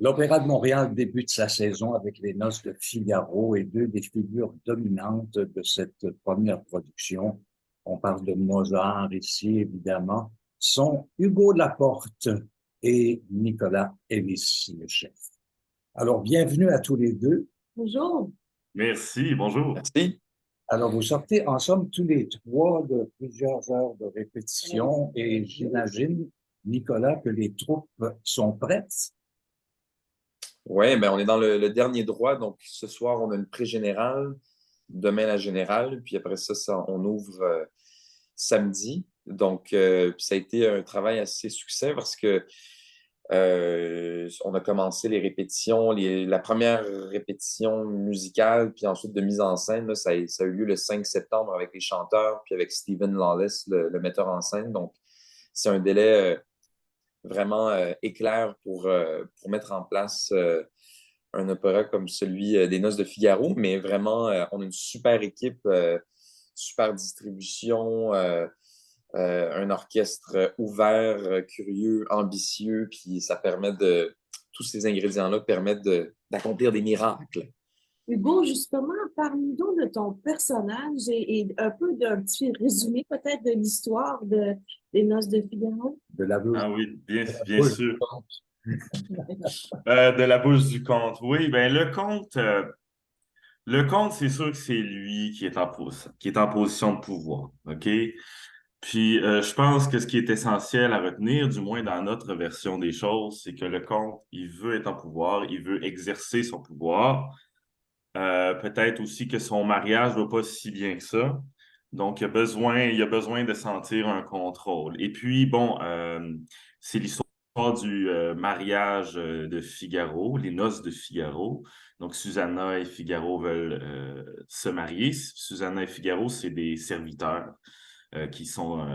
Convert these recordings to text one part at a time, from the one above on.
L'Opéra de Montréal débute sa saison avec les Noces de Figaro et deux des figures dominantes de cette première production, on parle de Mozart ici évidemment, sont Hugo Laporte et Nicolas Elis, le chef. Alors, bienvenue à tous les deux. Bonjour. Merci, bonjour. Merci. Alors, vous sortez en somme tous les trois de plusieurs heures de répétition et j'imagine, Nicolas, que les troupes sont prêtes. Oui, ben, on est dans le dernier droit. Donc, ce soir, on a une pré-générale, demain la générale, puis après ça, on ouvre samedi. Donc, puis ça a été un travail assez succinct parce que on a commencé les répétitions, la première répétition musicale, puis ensuite de mise en scène, là, ça a eu lieu le 5 septembre avec les chanteurs, puis avec Stephen Lawless, le metteur en scène. Donc, c'est un délai vraiment éclair pour mettre en place un opéra comme celui des Noces de Figaro, mais vraiment, on a une super équipe, super distribution, un orchestre ouvert, curieux, ambitieux, puis ça permet tous ces ingrédients-là permettent d'accomplir des miracles. Hugo, justement, parle-nous donc de ton personnage et un peu d'un petit résumé peut-être de l'histoire des Noces de Figaro. De la bouche, Ah oui, bien, de la bien bouche du sûr. comte. De la bouche du comte. Oui, ben le comte, c'est sûr que c'est lui qui est en position de pouvoir. OK? Puis je pense que ce qui est essentiel à retenir, du moins dans notre version des choses, c'est que le comte, il veut être en pouvoir, il veut exercer son pouvoir. Peut-être aussi que son mariage ne va pas si bien que ça. Donc, il a besoin de sentir un contrôle. Et puis, bon, c'est l'histoire du mariage de Figaro, les noces de Figaro. Donc, Susanna et Figaro veulent se marier. Susanna et Figaro, c'est des serviteurs qui sont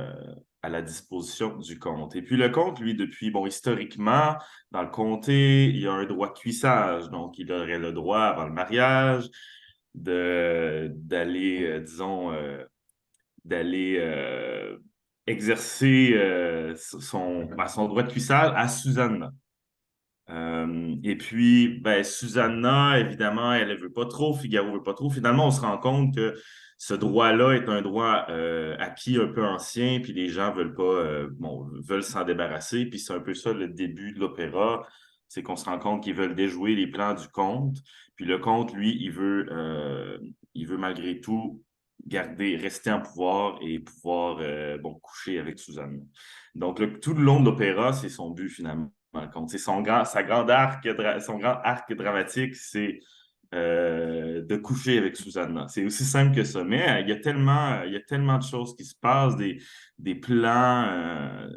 à la disposition du comte. Et puis le comte, lui, depuis, bon, historiquement, dans le comté, il y a un droit de cuissage. Donc, il aurait le droit, avant le mariage, d'aller, disons, d'aller exercer son droit de cuissage à Susanna. Et puis, ben, Susanna, évidemment, elle ne veut pas trop, Figaro ne veut pas trop. Finalement, on se rend compte que ce droit-là est un droit acquis un peu ancien, puis les gens veulent pas, bon, veulent s'en débarrasser. Puis c'est un peu ça le début de l'opéra, c'est qu'on se rend compte qu'ils veulent déjouer les plans du comte. Puis le comte, lui, il veut malgré tout rester en pouvoir et pouvoir, bon, coucher avec Susanna. Donc, tout le long de l'opéra, c'est son but finalement. Compte. C'est son grand arc dramatique, c'est de coucher avec Susanna. C'est aussi simple que ça. Mais il y a tellement de choses qui se passent, des plans,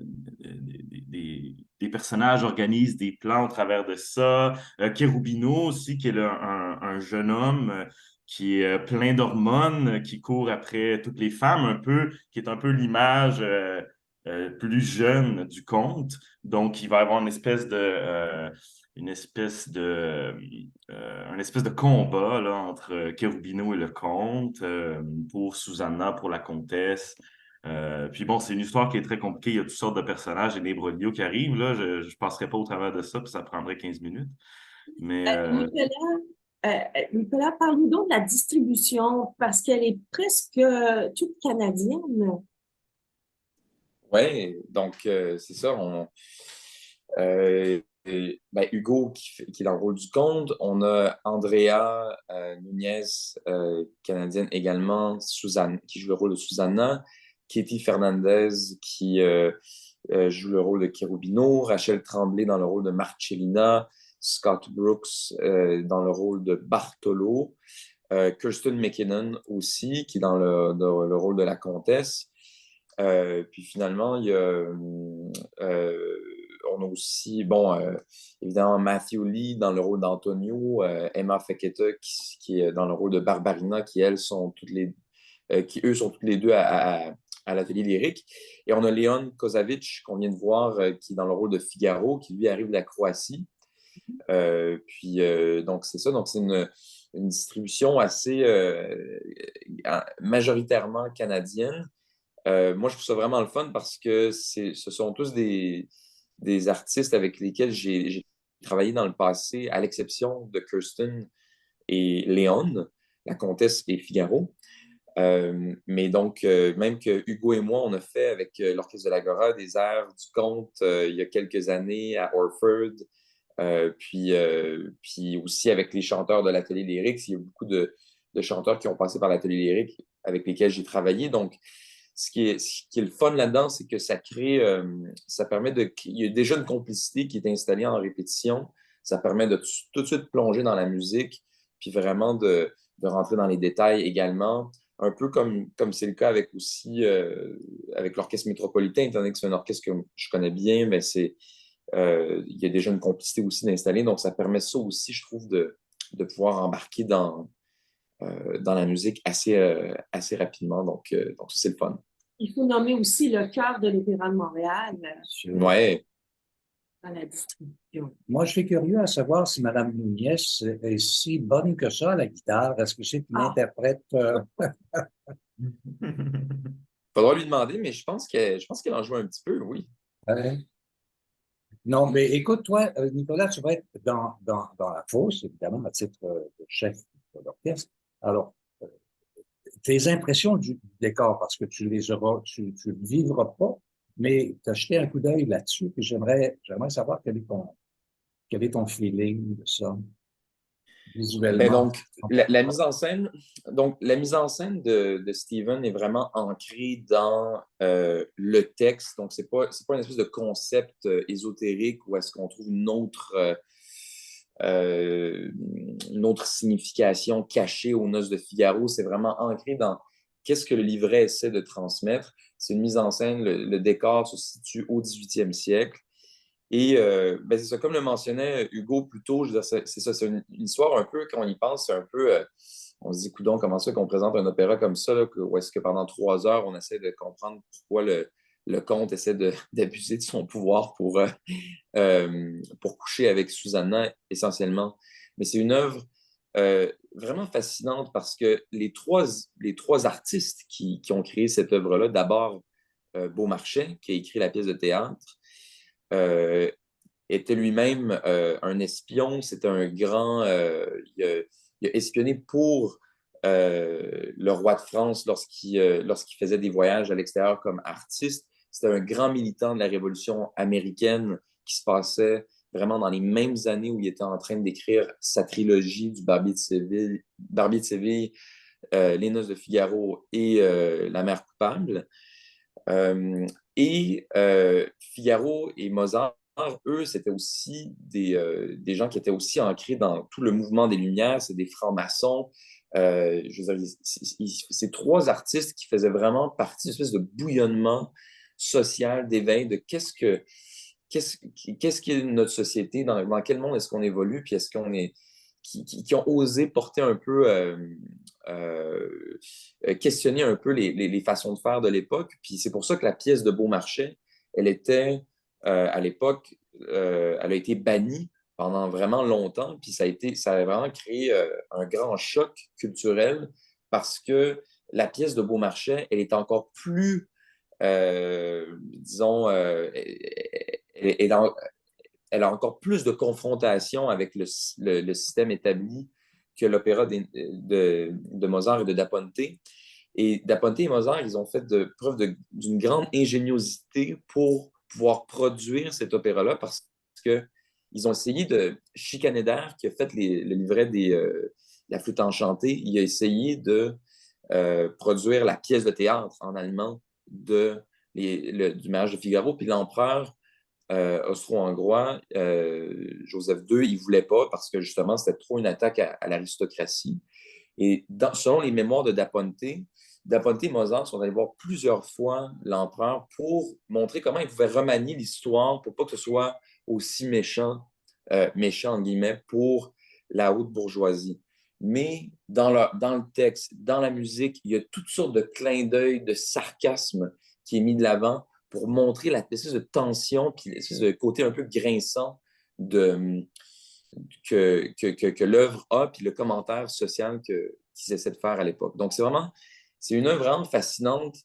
des personnages organisent des plans au travers de ça. Cherubino aussi, qui est un jeune homme qui est plein d'hormones, qui court après toutes les femmes, qui est un peu l'image plus jeune du conte. Donc, il va y avoir une espèce de combat là, entre Cherubino et le comte pour Susanna, pour la comtesse. Puis bon, c'est une histoire qui est très compliquée. Il y a toutes sortes de personnages et des broglios qui arrivent. Là. Je ne passerai pas au travers de ça, puis ça prendrait 15 minutes. Mais Nicolas, Nicolas, parle-nous donc de la distribution parce qu'elle est presque toute canadienne. Oui, donc c'est ça. Ben, Hugo qui est dans le rôle du comte. On a Andrea Nunez, canadienne également, Suzanne, qui joue le rôle de Susanna. Katie Fernandez qui joue le rôle de Cherubino. Rachel Tremblay dans le rôle de Marcellina. Scott Brooks dans le rôle de Bartolo. Kirsten McKinnon aussi, qui est dans le rôle de la comtesse. Puis finalement, on a aussi, bon, évidemment, Matthew Lee dans le rôle d'Antonio, Emma Fekete qui est dans le rôle de Barbarina, qui eux sont toutes les deux à l'atelier lyrique. Et on a Leon Kozavic, qu'on vient de voir, qui est dans le rôle de Figaro, qui lui arrive de la Croatie. Puis, donc, c'est ça. Donc, c'est une distribution assez majoritairement canadienne. Moi, je trouve ça vraiment le fun parce que ce sont tous des artistes avec lesquels j'ai travaillé dans le passé, à l'exception de Kirsten et Léon, la comtesse et Figaro. Mais donc, même que Hugo et moi, on a fait avec l'Orchestre de l'Agora des airs du conte il y a quelques années à Orford, puis aussi avec les chanteurs de l'Atelier lyrique. Il y a beaucoup de chanteurs qui ont passé par l'Atelier lyrique avec lesquels j'ai travaillé. Donc, ce qui est le fun là-dedans, c'est que ça permet il y a déjà une complicité qui est installée en répétition. Ça permet de tout de suite plonger dans la musique, puis vraiment de rentrer dans les détails également. Un peu comme c'est le cas avec aussi avec l'Orchestre métropolitain, étant donné que c'est un orchestre que je connais bien, mais il y a déjà une complicité aussi d'installer. Donc, ça permet ça aussi, je trouve, de pouvoir embarquer dans la musique assez rapidement. Donc ça, c'est le fun. Il faut nommer aussi le chœur de l'Opéra de Montréal Ouais. dans la distribution. Moi, je suis curieux à savoir si Mme Nunez est si bonne que ça à la guitare. Est-ce que c'est une Ah. interprète? Faudra lui demander, mais je pense qu'elle en joue un petit peu, oui. Ouais. Non, mais écoute, toi, Nicolas, tu vas être dans la fosse, évidemment, à titre de chef de l'orchestre. Alors, euh, tes impressions du décor, parce que tu le vivras pas, mais tu as jeté un coup d'œil là-dessus, puis j'aimerais savoir quel est ton feeling de ça, Ben visuellement. donc, la mise en scène, de Steven est vraiment ancrée dans le texte. Donc, c'est pas une espèce de concept ésotérique où est-ce qu'on trouve une autre signification cachée aux Noces de Figaro. C'est vraiment ancré dans qu'est-ce que le livret essaie de transmettre. C'est une mise en scène, le décor se situe au 18e siècle. Et ben c'est ça, comme le mentionnait Hugo plus tôt, je veux dire, c'est ça, c'est une histoire un peu, quand on y pense, c'est un peu, on se dit, coudonc, comment ça qu'on présente un opéra comme ça, là, où est-ce que pendant 3 heures, on essaie de comprendre pourquoi le comte essaie d'abuser de son pouvoir pour coucher avec Susanna, essentiellement. Mais c'est une œuvre vraiment fascinante parce que les trois artistes qui ont créé cette œuvre-là, d'abord Beaumarchais, qui a écrit la pièce de théâtre, euh, était lui-même un espion. C'était un grand. Il a espionné pour le roi de France lorsqu'il faisait des voyages à l'extérieur comme artiste. C'était un grand militant de la Révolution américaine qui se passait vraiment dans les mêmes années où il était en train d'écrire sa trilogie du Barbier de Séville, Les Noces de Figaro et La Mère coupable. Et Figaro et Mozart, eux, c'était aussi des gens qui étaient aussi ancrés dans tout le mouvement des Lumières, c'est des francs-maçons. Je veux dire, c'est trois artistes qui faisaient vraiment partie d'une espèce de bouillonnement social, d'éveil, de qu'est-ce qu'est notre société, dans quel monde est-ce qu'on évolue, puis est-ce qu'on est, qui ont osé porter un peu euh, questionner un peu les façons de faire de l'époque. Puis c'est pour ça que la pièce de Beaumarchais, elle était, à l'époque, elle a été bannie pendant vraiment longtemps. Puis ça a vraiment créé un grand choc culturel parce que la pièce de Beaumarchais, elle est encore plus, disons, elle, elle a encore plus de confrontation avec le système établi que l'opéra de Mozart et de Da Ponte. Et Da Ponte et Mozart, ils ont fait preuve d'une grande ingéniosité pour pouvoir produire cet opéra-là parce qu'ils ont essayé de... Schikaneder, qui a fait le livret La Flûte enchantée, il a essayé de produire la pièce de théâtre en allemand du mariage de Figaro. Puis l'empereur austro-hongrois, Joseph II, il ne voulait pas parce que justement, c'était trop une attaque à l'aristocratie. Et selon les mémoires de Da Ponte et Mozart sont allés voir plusieurs fois l'empereur pour montrer comment il pouvait remanier l'histoire pour pas que ce soit aussi méchant en guillemets, pour la haute bourgeoisie. Mais dans le texte, dans la musique, il y a toutes sortes de clins d'œil, de sarcasme qui est mis de l'avant pour montrer l'espèce de tension puis l'espèce de côté un peu grinçant que l'œuvre a, puis le commentaire social qu'ils essaient de faire à l'époque. Donc, c'est une œuvre vraiment fascinante.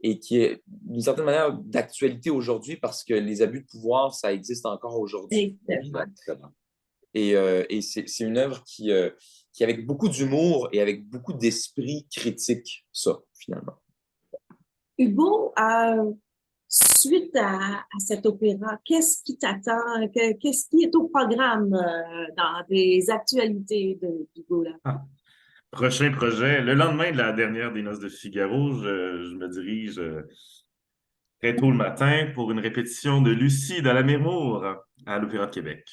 et qui est d'une certaine manière d'actualité aujourd'hui parce que les abus de pouvoir, ça existe encore aujourd'hui. Exactement. Et c'est une œuvre qui avec beaucoup d'humour et avec beaucoup d'esprit critique, ça, finalement. Hugo, suite à cet opéra, qu'est-ce qui t'attend? Qu'est-ce qui est au programme dans des actualités d'Hugo Laport? Ah. Prochain projet. Le lendemain de la dernière des Noces de Figaro, je me dirige très tôt le matin pour une répétition de Lucie de la Mermour à l'Opéra de Québec.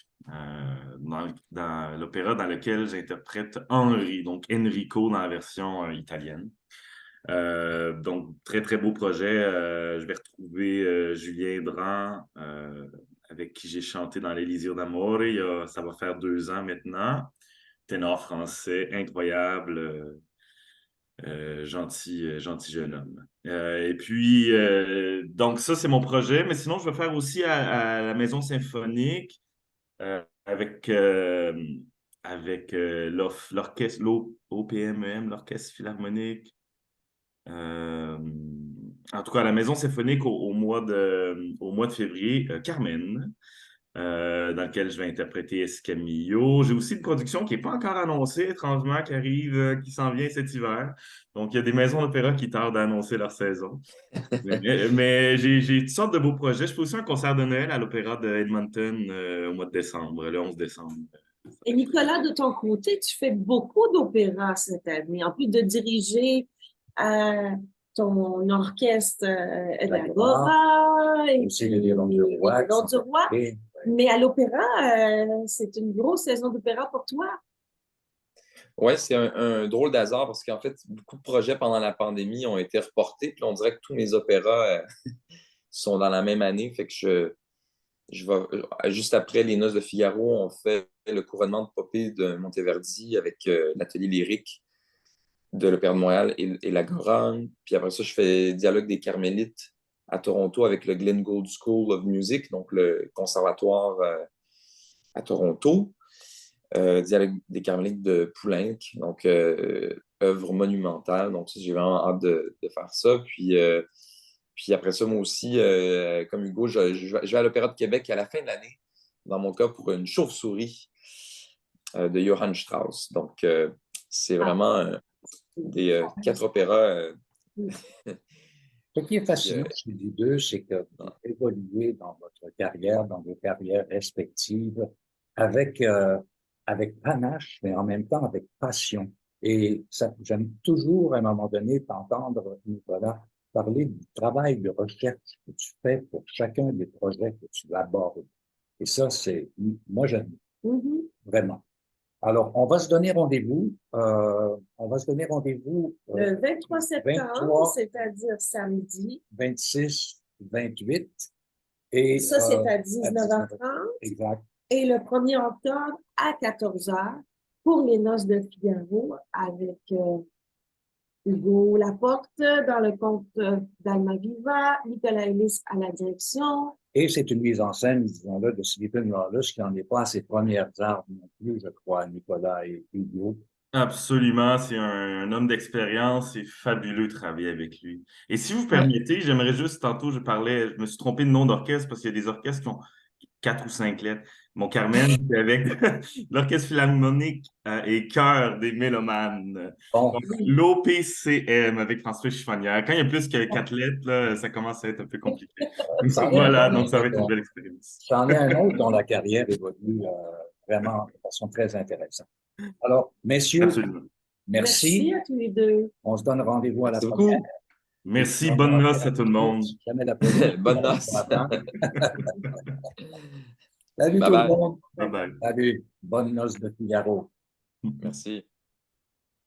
Dans l'opéra dans lequel j'interprète Henri, donc Enrico dans la version italienne. Donc, très, très beau projet. Je vais retrouver Julien Dran, avec qui j'ai chanté dans l'Elisir d'Amore. Ça va faire 2 ans maintenant. Ténor français, incroyable, gentil jeune homme. Et puis, donc ça, c'est mon projet. Mais sinon, je vais faire aussi à la Maison symphonique avec l'orchestre, l'OPMEM, l'Orchestre Philharmonique. En tout cas, à la Maison symphonique au mois de février, Carmen, dans lequel je vais interpréter Escamillo. J'ai aussi une production qui n'est pas encore annoncée, étrangement, qui arrive, qui s'en vient cet hiver. Donc, il y a des maisons d'opéra qui tardent à annoncer leur saison. Mais j'ai toutes sortes de beaux projets. Je fais aussi un concert de Noël à l'Opéra de Edmonton au mois de décembre, le 11 décembre. Et Nicolas, de ton côté, tu fais beaucoup d'opéras cette année. En plus de diriger ton orchestre l'Agora et aussi le Lion du Roi. Mais à l'opéra, c'est une grosse saison d'opéra pour toi. Oui, c'est un drôle d'hasard parce qu'en fait, beaucoup de projets pendant la pandémie ont été reportés. Puis on dirait que tous mes opéras sont dans la même année. Fait que je vais, juste après les Noces de Figaro, on fait le couronnement de Poppée de Monteverdi avec l'atelier lyrique de l'Opéra de Montréal et l'Agora. Puis après ça, je fais Dialogue des Carmélites à Toronto avec le Glenn Gould School of Music, donc le conservatoire à Toronto. Dialogue des Carmélites de Poulenc, donc œuvre monumentale. Donc, j'ai vraiment hâte de faire ça. Puis après ça, moi aussi, comme Hugo, je vais à l'Opéra de Québec à la fin de l'année, dans mon cas, pour une chauve-souris de Johann Strauss. Donc, c'est vraiment des 4 opéras. Ce qui est fascinant chez les deux, c'est que vous évoluez dans votre carrière, dans vos carrières respectives, avec panache, mais en même temps avec passion. Et ça, j'aime toujours, à un moment donné, t'entendre, Nicolas, parler du travail de recherche que tu fais pour chacun des projets que tu abordes. Et ça, moi, j'aime vraiment. Alors, on va se donner rendez-vous. Le 23 septembre, c'est-à-dire samedi. 26, 28. Et ça, c'est à 19h30. Exact. Et le 1er octobre à 14h pour les Noces de Figaro avec Hugo Laporte dans le conte d'Almaviva, Nicolas Ellis à la direction. Et c'est une mise en scène, disons-le, de Stephen Wallace qui n'en est pas à ses premières armes non plus, je crois, Nicolas et Hugo. Absolument, c'est un homme d'expérience, c'est fabuleux de travailler avec lui. Et si vous permettez, j'aimerais juste, tantôt je me suis trompé de nom d'orchestre parce qu'il y a des orchestres qui ont 4 ou 5 lettres. Mon Carmen, c'est avec l'Orchestre Philharmonique et Chœur des Mélomanes. Bon. Donc, l'OPCM avec François Chiffonnière. Quand il y a plus que 4 lettres, là, ça commence à être un peu compliqué. Voilà, donc ça va être une belle expérience. J'en ai un autre dont la carrière évolue vraiment de façon très intéressante. Alors, messieurs, absolument. Merci à tous les deux. On se donne rendez-vous à la première. Merci, bonne noce à tout le monde. Jamais la bonne noce. Salut tout le monde. Bye bye. Salut. Bonne noce de Figaro. Merci.